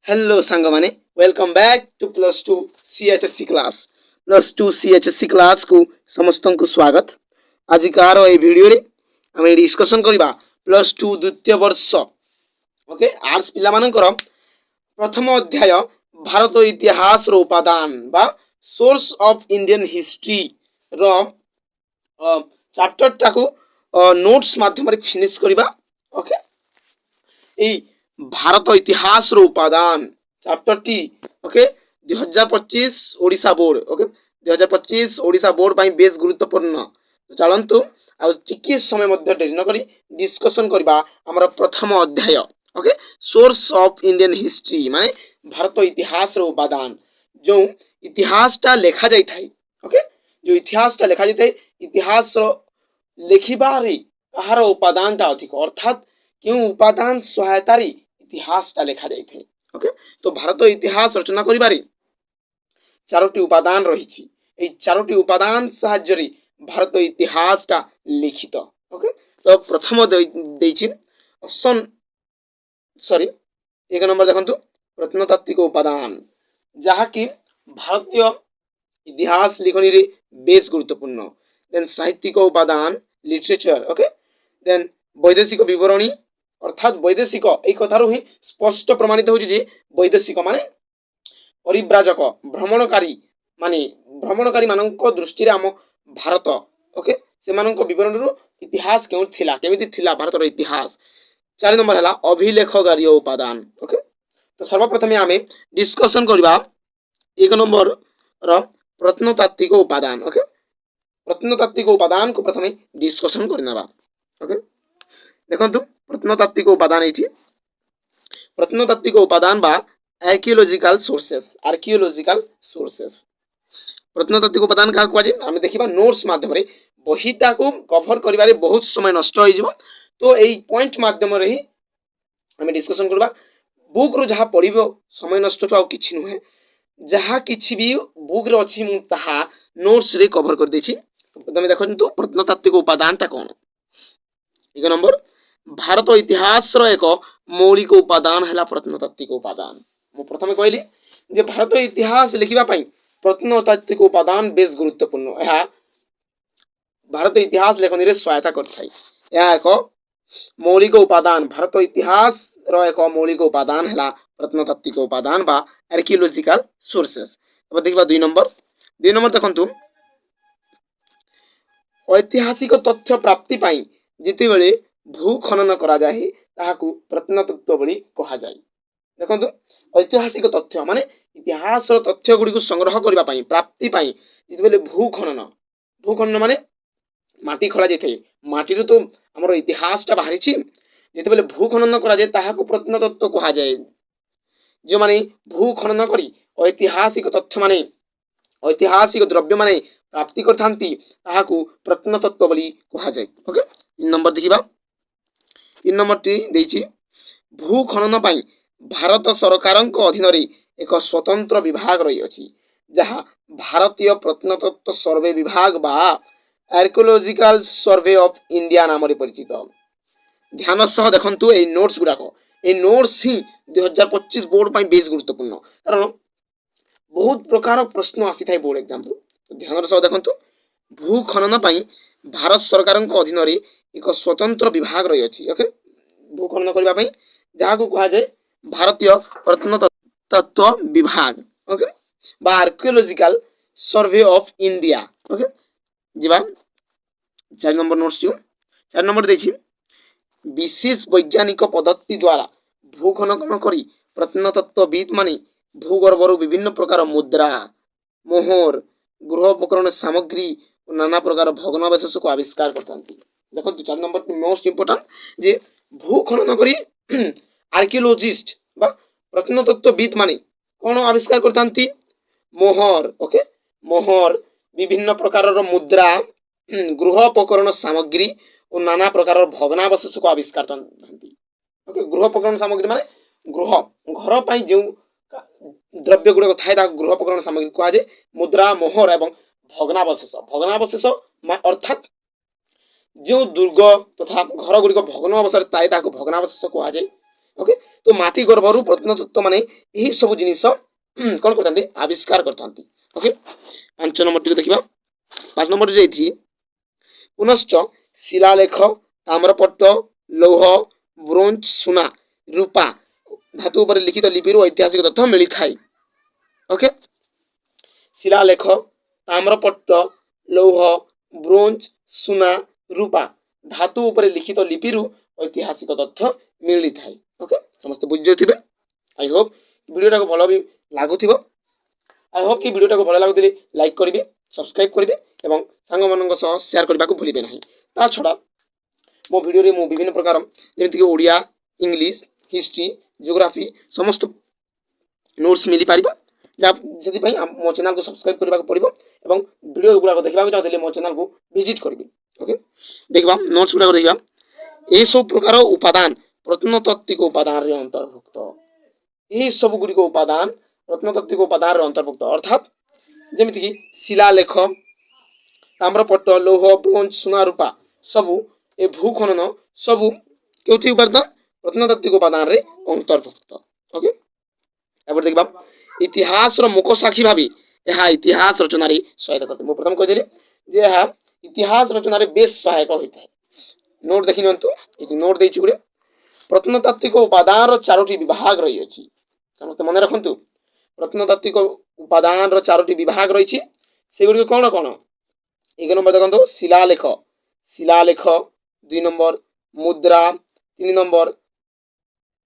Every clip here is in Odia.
हेलो सांग माने welcome back to plus two CHSC class plus two CHSC class को समस्त को स्वागत। आज कार ए वीडियो रे आम डिस्कसन करबा प्लस टू द्वितीय वर्ष ओके आर्ट्स पिला मानकर प्रथम अध्याय भारत इतिहास रो उपादान बा सोर्स ऑफ इंडियन हिस्ट्री रो चैप्टर टाको नोट्स माध्यम फिनिश करबा। ओके এই भारत इतिहास रो उपादान चैप्टर टी okay 2025 Odisha board okay 2025 Odisha board ପାଇଁ बेस गुरुत्वपूर्ण चलंतु आ टिके समय मध्ये डेरी न करी डिस्कशन करबा हमर प्रथम अध्याय okay source of Indian history माने भारत इतिहास रो उपादान जो इतिहास टा लेखा जाई थाई ओके जो इतिहास टा लेखा जाई थाई इतिहास रो लेखिबारी कहार उपादान टा अधिक अर्थात क्यों उपादान सहायतारी इतिहास टा लेखा जाई थे। ओके तो भारत इतिहास रचना करिबारे चारोटी उपादान रही ए चारोटी उपादान साहाय्य भारत इतिहास टा लिखित। ओके तो प्रथम ऑप्शन सॉरी एक नंबर देखंतु प्रत्नतात्विक उपादान जहाँकि भारतीय इतिहास लिखनी रे बेस गुरुत्वपूर्ण देन साहित्यिक उपादान लिटरेचर ओके देन वैदेशिक विवरणी अर्थात वैदेशिक এই কথাରୁ ହିଁ ସ୍ପଷ୍ଟ ପ୍ରମାଣିତ ହେଉଛି ଯେ ବୈଦେଶିକ ମାନେ ପରିବ୍ରାଜକ ଭ୍ରମଣକାରୀ ମାନଙ୍କ ଦୃଷ୍ଟିରେ ଆମ ଭାରତ ଓକେ ସେମାନଙ୍କ ବିବରଣରୁ ଇତିହାସ କେଉଁ ଥିଲା କେମିତି ଥିଲା ଭାରତର ଇତିହାସ। 4 ନମ୍ବର ହେଲା ଅଭିଲେଖଗାରୀ ଉପାଦାନ ଓକେ ତ ସର୍ବପ୍ରଥମେ ଆମେ ଡିସ୍କସନ କରିବା 1 ନମ୍ବର ର प्रत्नतात्विक उपादान ओके प्रत्नतात्विक उपादान को प्रथमे डिस्कसन करनेबा। ओके देखंतु प्रत्नतात्विक उपादान एठी प्रत्नतात्विक उपादान बा आर्कियोलॉजिकल सोर्सेस प्रत्नतात्विक उपादान का कहजे आमे देखिबा नोट्स माध्यम रे बहिटा को कवर करिबारे बहुत समय नष्ट होई जिवो तो एई पॉइंट माध्यम रे ही आमे डिस्कसन करबा बुक रो जहा पढिबो समय नष्ट तो आ किछि नुहे जहा किछि भी बुक रे अछि मु तहा नोट्स रे कवर कर देछि। तमे देखंतु प्रत्नतात्विक उपादान ता कोन 1 नंबर भारत इतिहास रो एक मौलिक उपादान है प्रत्नतात्विक उपादान मु प्रथमे कहली जे भारत इतिहास लिखिबा पई प्रत्नतात्विक उपादान बेस गुरुत्वपूर्ण यह भारत इतिहास लेखनी रे सहायता करथाय यह एक मौलिक उपादान भारत इतिहास रो एक मौलिक उपादान है प्रत्नतात्विक उपादान बा आर्कियोलॉजिकल सोर्सेस। अब देखिबा 2 नंबर देखंतु ऐतिहासिक तथ्य प्राप्ति पई जितेबेले भू खनन करा जाए ताहाकू प्रत्नतत्व बोली कहा जाए। देखंतु ऐतिहासिक तथ्य माने इतिहास रो तथ्य गुडी को संग्रह करबा पई प्राप्ति पई जितेबेले भू खनन माने माटी खला जेथे माटी रो तो हमर इतिहास ता बाहरी छि जितेबेले भू खनन करा जाए ताहाकू प्रत्नतत्व कहा जाए। जो माने भू खनन करी ऐतिहासिक तथ्य माने ऐतिहासिक द्रव्य माने प्राप्ति करथांती ताहाकू प्रत्नतत्व बोली कहा जाए। ओके 3 नंबर देखिबा 3 नंबर टी देछि भू खनन पई भारत सरकारक अधीन रे एक स्वतंत्र विभाग रही अछि जहा भारतीय प्रत्नतत्व सर्वे विभाग बा आर्कियोलॉजिकल सर्वे ऑफ इंडिया नाम रे परिचित। ध्यान सह देखंतु ए नोट्स गुडाको ए नोट्स ही 2025 बोर्ड पई बेस गुरुत्वपूर्ण कारण बहुत प्रकार प्रश्न आसी थाई बोर्ड एग्जाम तो ध्यान सह देखंतु भू खनन पई भारत सरकारक अधीन रे एक स्वतंत्र विभाग रही अछि। ओके भू खनन करबा पई जहा को कहा जाय भारतीय प्रत्नतत्व विभाग ओके बा archaeological survey of India. Okay जिबा 4 नंबर नोट्स 4 नंबर देछि विशेष वैज्ञानिक पद्धति द्वारा भू खनन करी प्रत्नतत्वविद माने भूगर्भर विभिन्न प्रकार मुद्रा मोहर गृह उपकरण सामग्री और नाना प्रकार भग्नावशेष को आविष्कार करथांती। देखो 4 नंबर मोस्ट इंपोर्टेंट जे भू खनन करी आर्कियोलॉजिस्ट बा प्रत्नतत्वविद माने कोन आविष्कार करथांती मोहर ओके मोहर विभिन्न प्रकार मुद्रा गृह उपकरण सामग्री और नाना प्रकार भग्नावशेष को आविष्कार करथांती। ओके गृह उपकरण सामग्री माने गृह घर पई जे द्रव्य गुड़े थाए गृह उपकरण सामग्री कहा जाए मुद्रा मोहर एवं भग्नावशेष अर्थात जो दुर्ग तथा घर गुड़िक भग्न अवस्था थाए भग्नावशेष कहा जाए। ओके तो माटी गर्भरू प्रत्नतत्व माने यही सब जिनिस कौन करते आविष्कार करते ओके 5 नंबर टी देखिबा 5 नंबर रे थी पुनश्च शिलालेख ताम्रपट्ट लौह ब्रोंज सुना रूपा धातु पर लिखित लिपिरू ऐतिहासिक तथ्य मिली थाई ओके शिलालेख ताम्रपट्ट लौह ब्रोंज सुना रूपा धातु उपर लिखित लिपिरू ऐतिहासिक तथ्य मिली थाई ओके समस्त बुझ जाइथिबे आई होप वीडियो को भलो भी लागुथिबो आई होप कि वीडियो को भलो लागुथिले लाइक करिवे सब्सक्राइब करिवे एवं सांग मानक सह शेयर करबा को भूलिबे नहीं ता छडा मो वीडियो रे मो विभिन्न प्रकार जेमिति कि ओडिया इंग्लिश हिस्ट्री जियोग्राफी समस्त नोट्स मिली पारिबो जति मो चैनल को सब्सक्राइब करबा को पड़िबो एवं वीडियो गुडा देखबा को चाहते मो चैनल को विजिट करिवे ओके देखबा नोट्स गुडा देखबा ए सब प्रकार उपादान प्रत्नतात्विक उपादान रे अंतर्भुक्त यही सब गुडी को उपादान प्रत्नतात्विक उपादान रे अंतर्भुक्त अर्थात जेमिति कि शिलालेख ताम्रपट्ट लौह ब्रोंज सुना रूपा सबु ए भूखनन सबु केउथि उपादान प्रत्नतात्विक उपादान रे अंतर्भुक्त ओके एबर देखबा इतिहास रो मुख साक्षी भाबी यह इतिहास रचना रे सहायता करते मो प्रथम कहले जे यह इतिहास रचना रे बेस सहायक होइଥାଏ नोट देखि नंतु एति नोट देछि गुडे प्रत्नतात्विक उपादान रो चारोटी विभाग रही अछि समस्त मन रखंतु प्रत्नतात्विक उपादान रो चारोटी विभाग रही छि सेगुडी कोन कोन एक नंबर देखंतु शिलालेख शिलालेख 2 नंबर मुद्रा 3 नंबर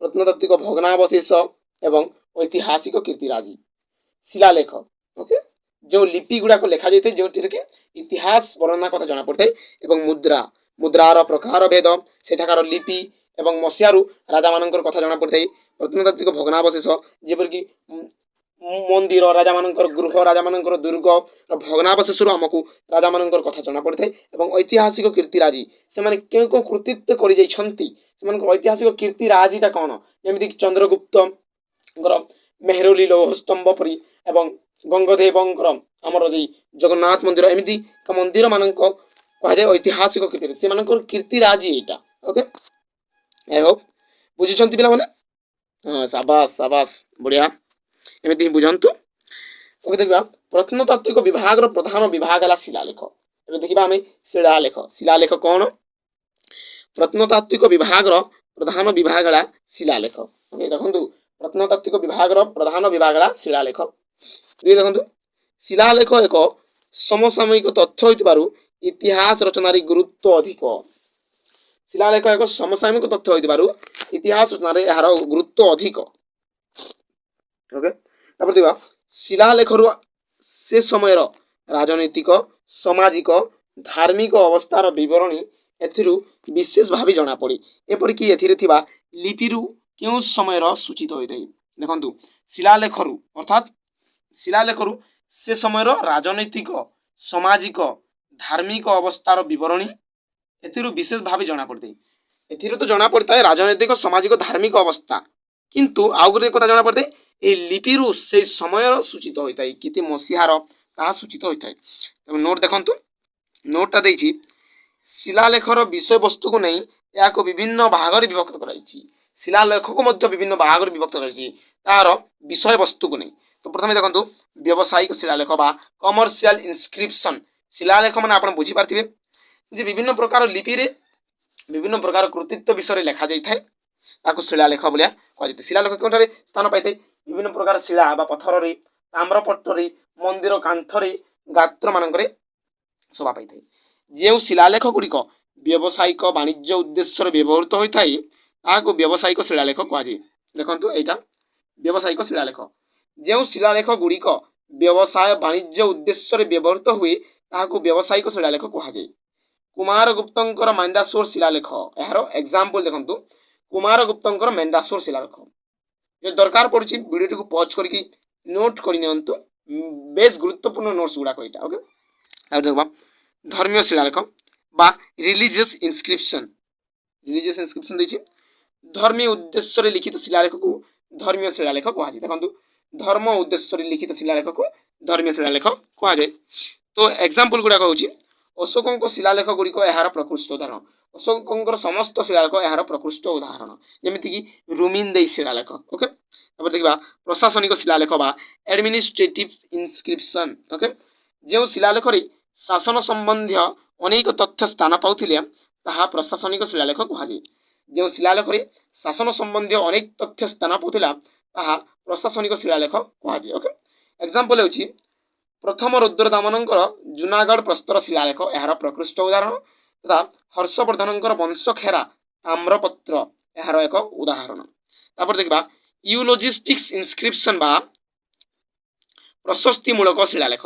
प्रत्नतात्विक भग्नावशेष एवं ऐतिहासिक कीर्तिराजी शिलालेख ओके जो लिपि गुडा को लेखा जाइते जो कि इतिहास वर्णना कथा जाना पड़ते एवं मुद्रा मुद्रार प्रकार भेद सेठाकार लिपि एवं मसियारू राजा मानकर कथा जाना पड़ते प्रत्नतात्विक भग्नावशेष जेपर कि मंदिर राजा मानकर गृह राजा मानकर दुर्ग भग्नावशेषरू हमकु राजा मानकर कथा जाना पड़ते एवं ऐतिहासिक कीर्तिराजी से माने केउ को कृतित्व करि जाई छंती से मानक ऐतिहासिक कीर्तिराजीटा कोन जेमिति चंद्रगुप्त मेहरौली लौह स्तंभ परी एवं गंगदेवंकर आमर जगन्नाथ मंदिर एमती मंदिर मान कह जाए ऐतिहासिक कीर्ति से कीर्तिराजी एटा ओके आई होप बुझुछंती पिला माने हां शाबाश शाबाश बढ़िया एमती बुझंतु ओके देखबा प्रत्नतात्विक विभाग रो प्रधान विभाग हला शिलालेख एबे देखिबा हमें शिलालेख शिलालेख कोन प्रत्नतात्विक विभाग रो प्रधान विभाग हला शिलालेख ओके देखंतु प्रत्नतात्विक विभाग रो प्रधान विभाग हला शिलालेख दुई देखंतु शिलालेख एक समसामयिक तथ्य होइतबारु इतिहास रचनारी गुरुत्व अधिक शिलालेख एक समसामयिक तथ्य होइतबारु इतिहास रचनारे यार गुरुत्व अधिक ओके तापर दिबा शिलालेख रो से समय रो राजनैतिक सामाजिक धार्मिक अवस्थार विवरणी एथिरु विशेष भाबे जणा पड़ी एपरि कि एथिरे थिबा लिपिरु केउ समय रो सूचित होइतै देखंतु शिलालेखरु अर्थात शिलालेखरु से समय राजनैतिक सामाजिक धार्मिक अवस्थार विवरणी एथिरु विशेष भाव जना पड़ते एथिरु तो जना पड़ता है राजनैतिक सामाजिक धार्मिक अवस्था किंतु आउ गोटे कथा जना पड़ते ए लिपिरु से समय सूचित होता है किते मसीहार ता सूचित होता है तब नोट देखंतु नोटटा देछि शिलालेखर विषय वस्तु को नहीं या को विभिन्न भागरे विभक्त कराइछि शिलालेख को मध्य विभिन्न भागरे विभक्त कराइछि तार विषय वस्तु को नहीं तो प्रथम देखो व्यावसायिक शिलालेख बा कमर्शियल इनस्क्रिप्शन शिलालेख माने आपण बुझी पारथिबे जे विभिन्न प्रकार लिपि रे विभिन्न प्रकार कृतित्व विषय लेखा जाई थाए ताकू शिलालेख बोलिया कह जते शिलालेख कोठारे स्थान पाइते विभिन्न प्रकार शिला बा पत्थर रे ताम्रपट्ट रे मंदिर कांथ रे गात्र मानकरे शोभा पाइते जे शिलालेख गुड़िक व्यावसायिक वाणिज्य उद्देश्य व्यवहृत होइथाय ताकू व्यावसायिक शिलालेख कह जाय देखंतु एटा व्यावसायिक शिलालेख जो शिलालेख गुड़िक व्यवसाय वाणिज्य उद्देश्य व्यवहृत हुए ताकू व्यावसायिक शिलालेख कह जाय कुमारगुप्तंकर मेंडासोर शिलालेख यार एग्जांपल देखंतु कुमारगुप्तंकर मेंडासोर शिलालेख जो दरकार पड़ुछि वीडियो को पॉज करके नोट करि नियंतु बेस गुरुत्वपूर्ण नोट्स गुडा कइटा ओके आ देखबा धर्मीय शिलालेख बा रिलीजियस इनस्क्रिप्शन दैछि धर्मीय उद्देश्य रे लिखित शिलालेख को धर्मीय शिलालेख कह जाय देखंतु धर्म उद्देश्य रे लिखित शिलालेख को धर्मीय शिलालेख कह जाय तो एग्जांपल गुडा कहउछि अशोकंक शिलालेख गुड़िक यार प्रकृष्ट उदाहरण ଅଶୋକଙ୍କର ସମସ୍ତ ଶିଳାଲେଖ ଏହାର ପ୍ରକୃଷ୍ଟ ଉଦାହରଣ, ଯେମିତିକି ରୁମିନ୍ଦେଇ ଶିଳାଲେଖ। ଓକେ, ତାପରେ ଦେଖିବା ପ୍ରଶାସନିକ ଶିଳାଲେଖ ବା ଆଡମିନିଷ୍ଟ୍ରେଟିଭ ଇନସ୍କ୍ରିପସନ। ଓକେ, ଯେଉଁ ଶିଳାଲେଖରେ ଶାସନ ସମ୍ବନ୍ଧୀୟ ଅନେକ ତଥ୍ୟ ସ୍ଥାନ ପାଉଥିଲେ ତାହା ପ୍ରଶାସନିକ ଶିଳାଲେଖ କୁହାଯାଏ। ଯେଉଁ ଶିଳାଲେଖରେ ଶାସନ ସମ୍ବନ୍ଧୀୟ ଅନେକ ତଥ୍ୟ ସ୍ଥାନ ପାଉଥିଲା ତାହା ପ୍ରଶାସନିକ ଶିଳାଲେଖ କୁହାଯାଏ। ଓକେ, ଏକ୍ସାମ୍ପଲ ହେଉଛି ପ୍ରଥମ ରୁଦ୍ରଦାମନଙ୍କର ଜୁନାଗଡ଼ ପ୍ରସ୍ତର ଶିଳାଲେଖ ଏହାର ପ୍ରକୃଷ୍ଟ ଉଦାହରଣ, ତଥା ହର୍ଷବର୍ଦ୍ଧନଙ୍କର ବଂଶଖେରା ତାମ୍ରପତ୍ର ଏହାର ଏକ ଉଦାହରଣ। ତାପରେ ଦେଖିବା ୟୁଲୋଜିଷ୍ଟିକ୍ସ ଇନସ୍କ୍ରିପସନ ବା ପ୍ରଶସ୍ତିମୂଳକ ଶିଳାଲେଖ।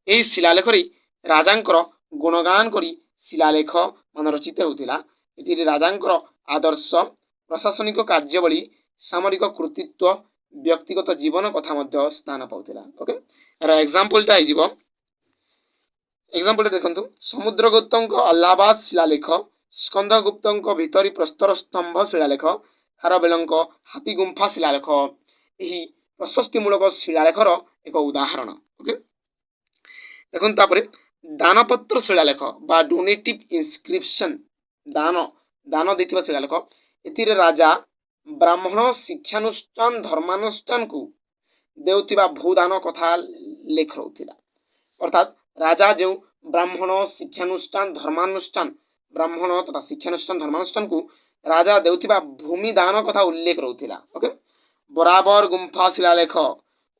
ଏହି ଶିଳାଲେଖରେ ରାଜାଙ୍କର ଗୁଣଗାନ କରି ଶିଳାଲେଖ ମାନ ରଚିତ ହେଉଥିଲା। ଏଥିରେ ରାଜାଙ୍କର ଆଦର୍ଶ, ପ୍ରଶାସନିକ କାର୍ଯ୍ୟାବଳୀ, ସାମରିକ କୃତିତ୍ୱ, ବ୍ୟକ୍ତିଗତ ଜୀବନ କଥା ମଧ୍ୟ ସ୍ଥାନ ପାଉଥିଲା। ଓକେ, ଏହାର ଏକ୍ସାମ୍ପଲଟା ହେଇଯିବ, ଏକ୍ସାମ୍ପଲଟା ଦେଖନ୍ତୁ ସମୁଦ୍ରଗୁପ୍ତଙ୍କ ଆହ୍ଲାବାଦ ଶିଳାଲେଖ, ସ୍କନ୍ଦଗୁପ୍ତଙ୍କ ଭିତରୀ ପ୍ରସ୍ତର ସ୍ତମ୍ଭ ଶିଳାଲେଖ, ଖାରବେଳଙ୍କ ହାତୀଗୁମ୍ଫା ଶିଳାଲେଖ ଏହି ପ୍ରଶସ୍ତିମୂଳକ ଶିଳାଲେଖର ଏକ ଉଦାହରଣ। ଓକେ, ଦେଖନ୍ତୁ ତାପରେ ଦାନପତ୍ର ଶିଳାଲେଖ ବା ଡୋନେଟିଭ ଇନସ୍କ୍ରିପସନ, ଦାନ ଦେଇଥିବା ଶିଳାଲେଖ। ଏଥିରେ ରାଜା ବ୍ରାହ୍ମଣ ଶିକ୍ଷାନୁଷ୍ଠାନ ଧର୍ମାନୁଷ୍ଠାନକୁ ଦେଉଥିବା ଭୂଦାନ କଥା ଲେଖ ରହୁଥିଲା। ଅର୍ଥାତ୍ ରାଜା ଯେଉଁ ବ୍ରାହ୍ମଣ ଶିକ୍ଷାନୁଷ୍ଠାନ ଧର୍ମାନୁଷ୍ଠାନ, ବ୍ରାହ୍ମଣ ତଥା ଶିକ୍ଷାନୁଷ୍ଠାନ ଧର୍ମାନୁଷ୍ଠାନକୁ ରାଜା ଦେଉଥିବା ଭୂମି ଦାନ କଥା ଉଲ୍ଲେଖ ରହୁଥିଲା। ଓକେ, ବରାବର ଗୁମ୍ଫା ଶିଳାଲେଖ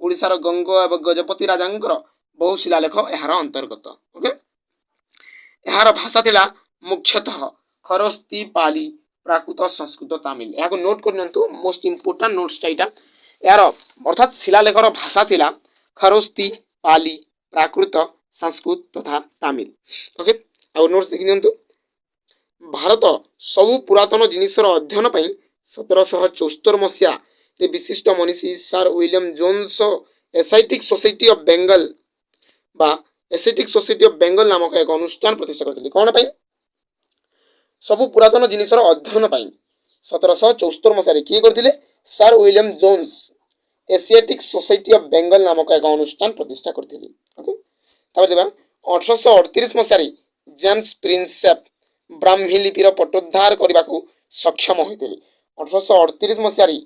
ଓଡ଼ିଶାର ଗଙ୍ଗ ଏବଂ ଗଜପତି ରାଜାଙ୍କର ବହୁ ଶିଳାଲେଖ ଏହାର ଅନ୍ତର୍ଗତ। ଓକେ, ଏହାର ଭାଷା ଥିଲା ମୁଖ୍ୟତଃ ଖରସ୍ତି, ପାଲି, ପ୍ରାକୃତ, ସଂସ୍କୃତ, ତାମିଲ। ଏହାକୁ ନୋଟ୍ କରିନିଅନ୍ତୁ, ମୋଷ୍ଟ ଇମ୍ପୋର୍ଟାଣ୍ଟ ନୋଟ୍ସଟା ଏଇଟା। ଏହାର ଅର୍ଥାତ୍ ଶିଳାଲେଖର ଭାଷା ଥିଲା ଖରସ୍ତି, ପାଲି, ପ୍ରାକୃତ, ସଂସ୍କୃତ ତଥା ତାମିଲ। ଓକେ, ଆଉ ନୋଟ୍ସ ଦେଖି ନିଅନ୍ତୁ। ଭାରତ ସବୁ ପୁରାତନ ଜିନିଷର ଅଧ୍ୟୟନ ପାଇଁ 1774 ମସିହାରେ ବିଶିଷ୍ଟ ମନୀଷୀ sir William Jones Asiatic Society of Bengal ବା ଏସେଟିକ୍ ସୋସାଇଟି ଅଫ୍ ବେଙ୍ଗଲ ନାମକ ଏକ ଅନୁଷ୍ଠାନ ପ୍ରତିଷ୍ଠା କରିଥିଲେ। କ'ଣ ପାଇଁ? ସବୁ ପୁରାତନ ଜିନିଷର ଅଧ୍ୟୟନ ପାଇଁ 1774 ମସିହାରେ କିଏ କରିଥିଲେ? Sir William Jones Asiatic society of Bengal ନାମକ ଏକ ଅନୁଷ୍ଠାନ ପ୍ରତିଷ୍ଠା କରିଥିଲେ। ଓକେ, ତାପରେ ଦେଖିବା 1838 ମସିହାରେ ଜେମ୍ସ ପ୍ରିନ୍ସେପ ବ୍ରାହ୍ମୀ ଲିପିର ପଟୋଦ୍ଧାର କରିବାକୁ ସକ୍ଷମ ହୋଇଥିଲେ। 1838 ମସିହାରେ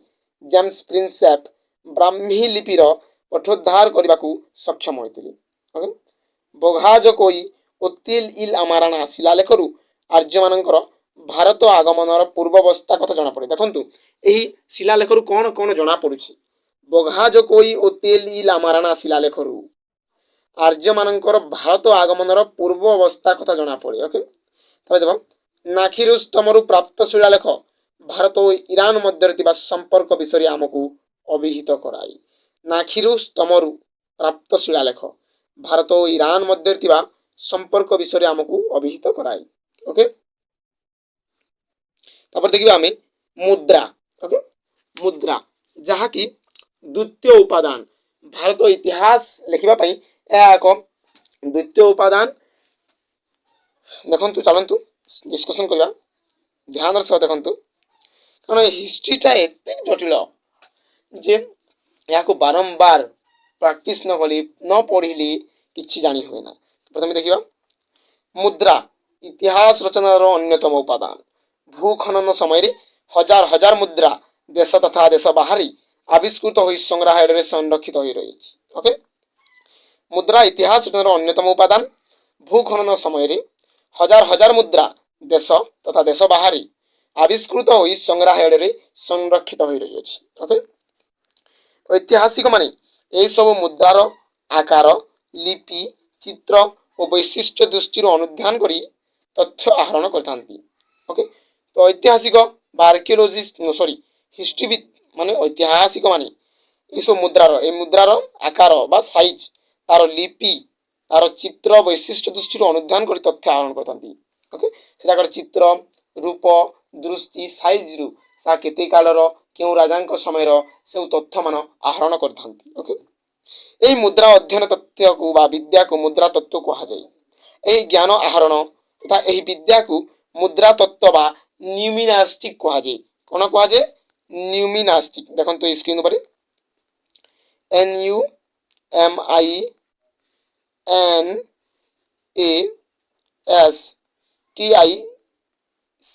ଜେମ୍ସ ପ୍ରିନ୍ସେପ ବ୍ରାହ୍ମୀ ଲିପିର ପଠୋଦ୍ଧାର କରିବାକୁ ସକ୍ଷମ ହୋଇଥିଲେ। ଓକେ, ବୋଘାଜକୋଇ ଓ ତିଲ ଇଲ ଆମାରାଣା ଶିଳାଲେଖରୁ ଆର୍ଯ୍ୟମାନଙ୍କର ଭାରତ ଆଗମନର ପୂର୍ବାବସ୍ଥା କଥା ଜଣାପଡ଼େ। ଦେଖନ୍ତୁ ଏହି ଶିଳାଲେଖରୁ କ'ଣ କ'ଣ ଜଣାପଡ଼ୁଛି? ବୋଘାଜକୋଇ ଓ ତେଲ ଇଲ ଆମାରାଣା ଶିଳାଲେଖରୁ ଆର୍ଯ୍ୟମାନଙ୍କର ଭାରତ ଆଗମନର ପୂର୍ବ ଅବସ୍ଥା କଥା ଜଣାପଡ଼େ। ଓକେ, ତାପରେ ଦେଖ ନାଖିରୁସ୍ତମରୁ ପ୍ରାପ୍ତ ଶିଳାଲେଖ ଭାରତ ଓ ଇରାନ ମଧ୍ୟରେ ଥିବା ସମ୍ପର୍କ ବିଷୟରେ ଆମକୁ ଅଭିହିତ କରାଏ। ନାଖିରୁସ୍ତମରୁ ପ୍ରାପ୍ତ ଶିଳାଲେଖ ଭାରତ ଓ ଇରାନ ମଧ୍ୟରେ ଥିବା ସମ୍ପର୍କ ବିଷୟରେ ଆମକୁ ଅଭିହିତ କରାଏ। ଓକେ, ତାପରେ ଦେଖିବା ଆମେ ମୁଦ୍ରା। ଓକେ, ମୁଦ୍ରା ଯାହାକି ଦ୍ୱିତୀୟ ଉପାଦାନ। ଭାରତ ଇତିହାସ ଲେଖିବା ପାଇଁ ଏହା ଏକ ଦ୍ୱିତୀୟ ଉପାଦାନ। ଦେଖନ୍ତୁ ଚାଲନ୍ତୁ ଡିସ୍କସନ କରିବା, ଧ୍ୟାନର ସହ ଦେଖନ୍ତୁ, କାରଣ ହିଷ୍ଟ୍ରିଟା ଏତେ ଜଟିଳ ଯେ ଏହାକୁ ବାରମ୍ବାର ପ୍ରାକ୍ଟିସ ନ ପଢ଼ିଲେ କିଛି ଜାଣି ହୁଏ ନା। ପ୍ରଥମେ ଦେଖିବା ମୁଦ୍ରା ଇତିହାସ ରଚନାର ଅନ୍ୟତମ ଉପାଦାନ। ଭୂଖନନ ସମୟରେ ହଜାର ହଜାର ମୁଦ୍ରା ଦେଶ ତଥା ଦେଶ ବାହାରେ ଆବିଷ୍କୃତ ହୋଇ ସଂଗ୍ରହାଳୟରେ ସଂରକ୍ଷିତ ହୋଇ ରହିଛି। ଓକେ, ମୁଦ୍ରା ଇତିହାସ ରଚନାର ଅନ୍ୟତମ ଉପାଦାନ। ଭୂଖନନ ସମୟରେ ହଜାର ହଜାର ମୁଦ୍ରା ଦେଶ ତଥା ଦେଶ ବାହାରେ ଆବିଷ୍କୃତ ହୋଇ ସଂଗ୍ରହାଳୟରେ ସଂରକ୍ଷିତ ହୋଇ ରହିଅଛି। ଓକେ, ଐତିହାସିକମାନେ ଏହିସବୁ ମୁଦ୍ରାର ଆକାର, ଲିପି, ଚିତ୍ର ଓ ବୈଶିଷ୍ଟ୍ୟ ଦୃଷ୍ଟିରୁ ଅନୁଧ୍ୟାନ କରି ତଥ୍ୟ ଆହରଣ କରିଥାନ୍ତି। ଓକେ, ତ ଐତିହାସିକ ବା ଆର୍କିଓଲୋଜିଷ୍ଟ ହିଷ୍ଟ୍ରିବିତ୍ ମାନେ ଐତିହାସିକ ମାନେ ଏସବୁ ମୁଦ୍ରାର ଆକାର ବା ସାଇଜ, ତାର ଲିପି, ତାର ଚିତ୍ର, ବୈଶିଷ୍ଟ୍ୟ ଦୃଷ୍ଟିରୁ ଅନୁଧ୍ୟାନ କରି ତଥ୍ୟ ଆହରଣ କରିଥାନ୍ତି। ଓକେ, ସେଟାକାର ଚିତ୍ର, ରୂପ, ଦୃଷ୍ଟି, ସାଇଜରୁ ତାହା କେତେ କାଳର, କେଉଁ ରାଜାଙ୍କ ସମୟର ସବୁ ତଥ୍ୟମାନ ଆହରଣ କରିଥାନ୍ତି। ଓକେ, ଏହି ମୁଦ୍ରା ଅଧ୍ୟୟନ ତଥ୍ୟକୁ ବା ବିଦ୍ୟାକୁ ମୁଦ୍ରା ତତ୍ତ୍ୱ କୁହାଯାଏ। ଏହି ଜ୍ଞାନ ଆହରଣ ତଥା ଏହି ବିଦ୍ୟାକୁ ମୁଦ୍ରା ତତ୍ତ୍ୱ ବା ନ୍ୟୁମିନାଷ୍ଟିକ୍ କୁହାଯାଏ। କ'ଣ କୁହାଯାଏ? ନ୍ୟୁମିନାଷ୍ଟିକ୍। ଦେଖନ୍ତୁ ଏହି ସ୍କ୍ରିନ୍ ଉପରେ NUMINASTIC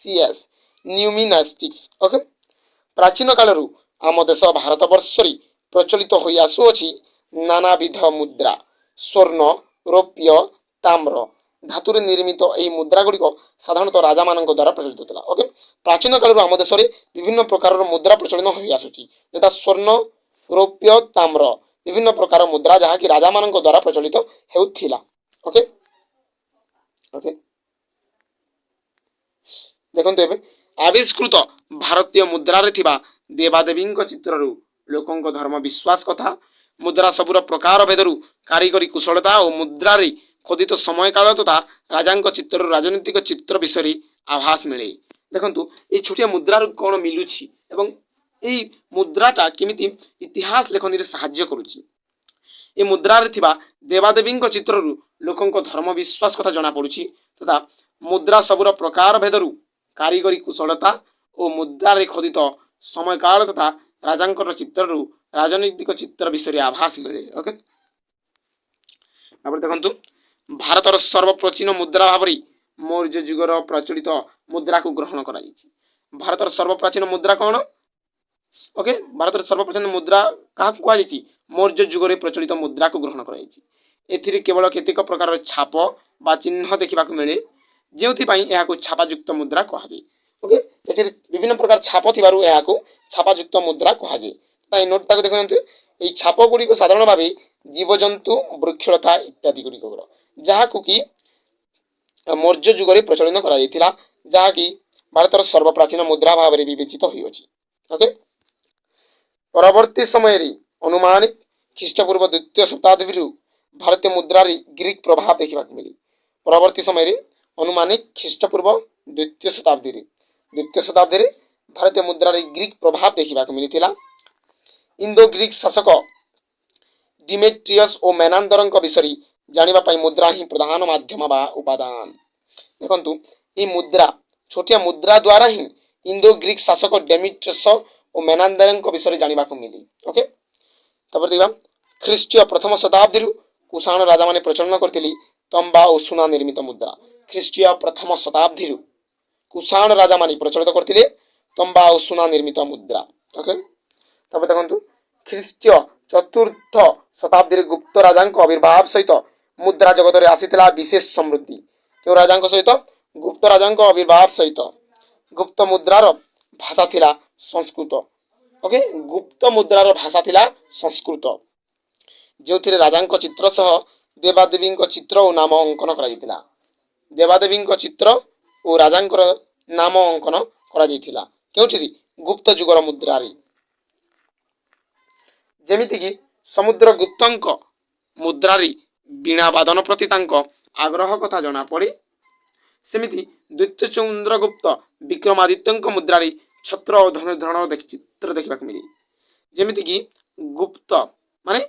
NCS ନ୍ୟୁମିନାଷ୍ଟିକ୍ସ। ଓକେ, ପ୍ରାଚୀନ କାଳରୁ ଆମ ଦେଶ ଭାରତବର୍ଷରେ ପ୍ରଚଳିତ ହୋଇ ଆସୁଅଛି ନାନାବିଧ ମୁଦ୍ରା। ସ୍ୱର୍ଣ୍ଣ, ରୌପ୍ୟ, ତାମ୍ର ଧାତୁରେ ନିର୍ମିତ ଏହି ମୁଦ୍ରା ଗୁଡ଼ିକ ସାଧାରଣତଃ ରାଜାମାନଙ୍କ ଦ୍ୱାରା ପ୍ରଚଳିତ ଥିଲା। ଓକେ, ପ୍ରାଚୀନ କାଳରୁ ଆମ ଦେଶରେ ବିଭିନ୍ନ ପ୍ରକାରର ମୁଦ୍ରା ପ୍ରଚଳନ ହୋଇ ଆସୁଛି, ଯଥା ସ୍ୱର୍ଣ୍ଣ, ରୌପ୍ୟ, ତାମ୍ର ବିଭିନ୍ନ ପ୍ରକାର ମୁଦ୍ରା ଯାହାକି ରାଜାମାନଙ୍କ ଦ୍ୱାରା ପ୍ରଚଳିତ ହେଉଥିଲା। ଓକେ ଓକେ ଦେଖନ୍ତୁ, ଏବେ ଆବିଷ୍କୃତ ଭାରତୀୟ ମୁଦ୍ରାରେ ଥିବା ଦେବାଦେବୀଙ୍କ ଚିତ୍ରରୁ ଲୋକଙ୍କ ଧର୍ମ ବିଶ୍ୱାସ କଥା, ମୁଦ୍ରା ସବୁର ପ୍ରକାର ଭେଦରୁ କାରିଗରୀ କୁଶଳତା ଓ ମୁଦ୍ରାରେ ଖୋଦିତ ସମୟକାଳ ତଥା ରାଜାଙ୍କ ଚିତ୍ରରୁ ରାଜନୈତିକ ଚିତ୍ର ବିଷୟରେ ଆଭାସ ମିଳେ। ଦେଖନ୍ତୁ, এই ଛୋଟିଆ ମୁଦ୍ରାରୁ କ'ଣ ମିଳୁଛି ଏବଂ এই ମୁଦ୍ରାଟା କେମିତି ଇତିହାସ ଲେଖନୀରେ ସାହାଯ୍ୟ କରୁଛି। ଏ ମୁଦ୍ରାରେ ଥିବା ଦେବାଦେବୀଙ୍କ ଚିତ୍ରରୁ ଲୋକଙ୍କ ଧର୍ମ ବିଶ୍ୱାସ କଥା ଜଣାପଡ଼ୁଛି ତଥା ମୁଦ୍ରା ସବୁର ପ୍ରକାର ଭେଦରୁ କାରିଗରୀ କୁଶଳତା ଓ ମୁଦ୍ରାରେ ଖୋଦିତ ସମୟକାଳ ତଥା ରାଜାଙ୍କର ଚିତ୍ରରୁ ରାଜନୈତିକ ଚିତ୍ର ବିଷୟରେ ଆଭାସ ମିଳେ। ଓକେ, ତାପରେ ଦେଖନ୍ତୁ, ଭାରତର ସର୍ବପ୍ରାଚୀନ ମୁଦ୍ରା ଭାବରେ ମୌର୍ଯ୍ୟ ଯୁଗର ପ୍ରଚଳିତ ମୁଦ୍ରାକୁ ଗ୍ରହଣ କରାଯାଇଛି। ଭାରତର ସର୍ବପ୍ରାଚୀନ ମୁଦ୍ରା କ'ଣ? ଓକେ, ଭାରତର ସର୍ବପ୍ରାଚୀନ ମୁଦ୍ରା କାହାକୁ କୁହାଯାଇଛି? ମୌର୍ଯ୍ୟ ଯୁଗରେ ପ୍ରଚଳିତ ମୁଦ୍ରାକୁ ଗ୍ରହଣ କରାଯାଇଛି। ଏଥିରେ କେବଳ କେତେକ ପ୍ରକାରର ଛାପ ବା ଚିହ୍ନ ଦେଖିବାକୁ ମିଳେ, ଯେଉଁଥିପାଇଁ ଏହାକୁ ଛାପାଯୁକ୍ତ ମୁଦ୍ରା କୁହାଯାଏ। ଓକେ, ଏଥିରେ ବିଭିନ୍ନ ପ୍ରକାର ଛାପ ଥିବାରୁ ଏହାକୁ ଛାପାଯୁକ୍ତ ମୁଦ୍ରା କୁହାଯାଏ। ତାଇ ନୋଟଟାକୁ ଦେଖନ୍ତୁ, ଏହି ଛାପ ଗୁଡ଼ିକ ସାଧାରଣ ଭାବେ ଜୀବଜନ୍ତୁ, ବୃକ୍ଷଲତା ଇତ୍ୟାଦି ଗୁଡ଼ିକର, ଯାହାକୁ କି ମୌର୍ଯ୍ୟ ଯୁଗରେ ପ୍ରଚଳନ କରାଯାଇଥିଲା, ଯାହାକି ଭାରତର ସର୍ବପ୍ରାଚୀନ ମୁଦ୍ରା ଭାବରେ ବିବେଚିତ ହୋଇଅଛି। ଓକେ, ପରବର୍ତ୍ତୀ ସମୟରେ ଅନୁମାନିକ ଖ୍ରୀଷ୍ଟପୂର୍ବ ଦ୍ୱିତୀୟ ଶତାବ୍ଦୀରୁ ଭାରତୀୟ ମୁଦ୍ରାରେ ଗ୍ରୀକ୍ ପ୍ରଭାବ ଦେଖିବାକୁ ମିଳେ। ପରବର୍ତ୍ତୀ ସମୟରେ ଅନୁମାନିକ ଖ୍ରୀଷ୍ଟପୂର୍ବ ଦ୍ୱିତୀୟ ଶତାବ୍ଦୀରେ ଭାରତୀୟ ମୁଦ୍ରାରେ ଗ୍ରୀକ୍ ପ୍ରଭାବ ଦେଖିବାକୁ ମିଳିଥିଲା। ଇନ୍ଦୋ ଗ୍ରୀକ୍ ଶାସକ ଡିମେଟ୍ରିୟସ୍ ଓ ମେନାନ୍ଦରଙ୍କ ବିଷୟରେ ଜାଣିବା ପାଇଁ ମୁଦ୍ରା ହିଁ ପ୍ରଧାନ ମାଧ୍ୟମ ବା ଉପାଦାନ। ଦେଖନ୍ତୁ, ଏହି ମୁଦ୍ରା, ଛୋଟିଆ ମୁଦ୍ରା ଦ୍ୱାରା ହିଁ ଇନ୍ଦୋ ଗ୍ରୀକ୍ ଶାସକ ଡେମିଟ୍ରିୟସ୍ ଓ ମେନାନ୍ଦରଙ୍କ ବିଷୟରେ ଜାଣିବାକୁ ମିଳେ। ଓକେ, ତାପରେ ଦେଖିବା, ଖ୍ରୀଷ୍ଟୀୟ ପ୍ରଥମ ଶତାବ୍ଦୀରୁ କୁଷାଣ ରାଜାମାନେ ପ୍ରଚଳନ କରିଥିଲେ ତମ୍ବା ଓ ସୁନା ନିର୍ମିତ ମୁଦ୍ରା। ଖ୍ରୀଷ୍ଟୀୟ ପ୍ରଥମ ଶତାବ୍ଦୀରୁ କୁଷାଣ ରାଜାମାନେ ପ୍ରଚଳିତ କରିଥିଲେ ତମ୍ବା ଓ ସୁନା ନିର୍ମିତ ମୁଦ୍ରା। ଓକେ, ତାପରେ ଦେଖନ୍ତୁ, ଖ୍ରୀଷ୍ଟୀୟ ଚତୁର୍ଥ ଶତାବ୍ଦୀରେ ଗୁପ୍ତ ରାଜାଙ୍କ ଆବିର୍ଭାବ ସହିତ ମୁଦ୍ରା ଜଗତରେ ଆସିଥିଲା ବିଶେଷ ସମୃଦ୍ଧି। କେଉଁ ରାଜାଙ୍କ ସହିତ? ଗୁପ୍ତ ରାଜାଙ୍କ ଆବିର୍ଭାବ ସହିତ ଗୁପ୍ତ ମୁଦ୍ରାର ଭାଷା ଥିଲା ସଂସ୍କୃତ। ଓକେ, ଗୁପ୍ତ ମୁଦ୍ରାର ଭାଷା ଥିଲା ସଂସ୍କୃତ, ଯେଉଁଥିରେ ରାଜାଙ୍କ ଚିତ୍ର ସହ ଦେବାଦେବୀଙ୍କ ଚିତ୍ର ଓ ନାମ ଅଙ୍କନ କରାଯାଇଥିଲା। ଦେବାଦେବୀଙ୍କ ଚିତ୍ର ଓ ରାଜାଙ୍କର ନାମ ଅଙ୍କନ କରାଯାଇଥିଲା କେଉଁଠି? ଗୁପ୍ତ ଯୁଗର ମୁଦ୍ରାରେ। ଯେମିତିକି ସମୁଦ୍ରଗୁପ୍ତଙ୍କ ମୁଦ୍ରାରେ ବୀଣା ବାଦନ ପ୍ରତି ତାଙ୍କ ଆଗ୍ରହ କଥା ଜଣାପଡ଼େ, ସେମିତି ଦ୍ୱିତୀୟ ଚନ୍ଦ୍ରଗୁପ୍ତ ବିକ୍ରମାଦିତ୍ୟଙ୍କ ମୁଦ୍ରାରେ ଛତ୍ର ଓ ଧନୁର୍ଦ୍ଧରଣ ଚିତ୍ର ଦେଖିବାକୁ ମିଳେ। ଯେମିତିକି ଗୁପ୍ତ ମାନେ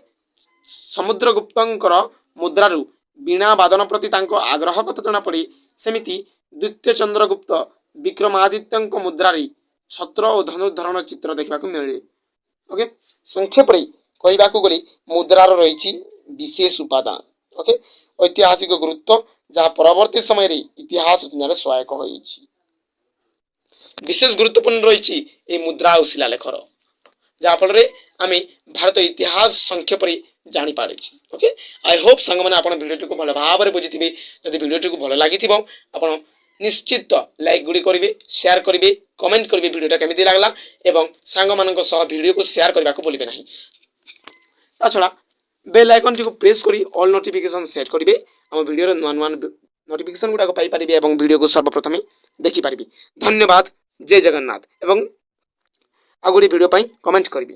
ସମୁଦ୍ରଗୁପ୍ତଙ୍କର ମୁଦ୍ରାରୁ ବୀଣା ବାଦନ ପ୍ରତି ତାଙ୍କ ଆଗ୍ରହ କଥା ଜଣାପଡ଼େ, ସେମିତି ଦ୍ୱିତୀୟ ଚନ୍ଦ୍ରଗୁପ୍ତ ବିକ୍ରମାଦିତ୍ୟଙ୍କ ମୁଦ୍ରାରେ ଛତ୍ର ଓ ଧନୁର୍ଦ୍ଧରଣ ଚିତ୍ର ଦେଖିବାକୁ ମିଳେ। ଓକେ, ସଂକ୍ଷେପରେ କହିବାକୁ ଗଲେ ମୁଦ୍ରାର ରହିଛି ବିଶେଷ ଉପାଦାନ। ଓକେ, ଐତିହାସିକ ଗୁରୁତ୍ୱ, ଯାହା ପରବର୍ତ୍ତୀ ସମୟରେ ଇତିହାସ ରଚନାରେ ସହାୟକ ହୋଇଛି। ବିଶେଷ ଗୁରୁତ୍ୱପୂର୍ଣ୍ଣ ରହିଛି ଏହି ମୁଦ୍ରା ଆଉ ଶିଳାଲେଖର, ଯାହାଫଳରେ ଆମେ ଭାରତ ଇତିହାସ ସଂକ୍ଷେପରେ ଜାଣିପାରିଛି। ଓକେ, ଆଇ ହୋପ୍ ସାଙ୍ଗମାନେ ଆପଣ ଭିଡ଼ିଓଟିକୁ ଭଲ ଭାବରେ ବୁଝିଥିବେ। ଯଦି ଭିଡ଼ିଓଟିକୁ ଭଲ ଲାଗିଥିବ ଆପଣ ନିଶ୍ଚିତ ଲାଇକ୍ ଗୁଡ଼ିକ କରିବେ, ସେୟାର କରିବେ, କମେଣ୍ଟ କରିବେ ଭିଡ଼ିଓଟା କେମିତି ଲାଗିଲା ଏବଂ ସାଙ୍ଗମାନଙ୍କ ସହ ଭିଡ଼ିଓକୁ ସେୟାର କରିବାକୁ ଭୁଲିବେ ନାହିଁ। ତା ଛଡ଼ା ବେଲ୍ ଆଇକନ୍ଟିକୁ ପ୍ରେସ୍ କରି ଅଲ୍ ନୋଟିଫିକେସନ୍ ସେଟ୍ କରିବେ। ଆମ ଭିଡ଼ିଓର ନୂଆ ନୂଆ ନୋଟିଫିକେସନ୍ ଗୁଡ଼ାକ ପାଇପାରିବେ ଏବଂ ଭିଡ଼ିଓକୁ ସର୍ବପ୍ରଥମେ ଦେଖିପାରିବେ। ଧନ୍ୟବାଦ, ଜୟ ଜଗନ୍ନାଥ ଏବଂ ଆଉ ଗୋଟିଏ ଭିଡ଼ିଓ ପାଇଁ କମେଣ୍ଟ କରିବେ।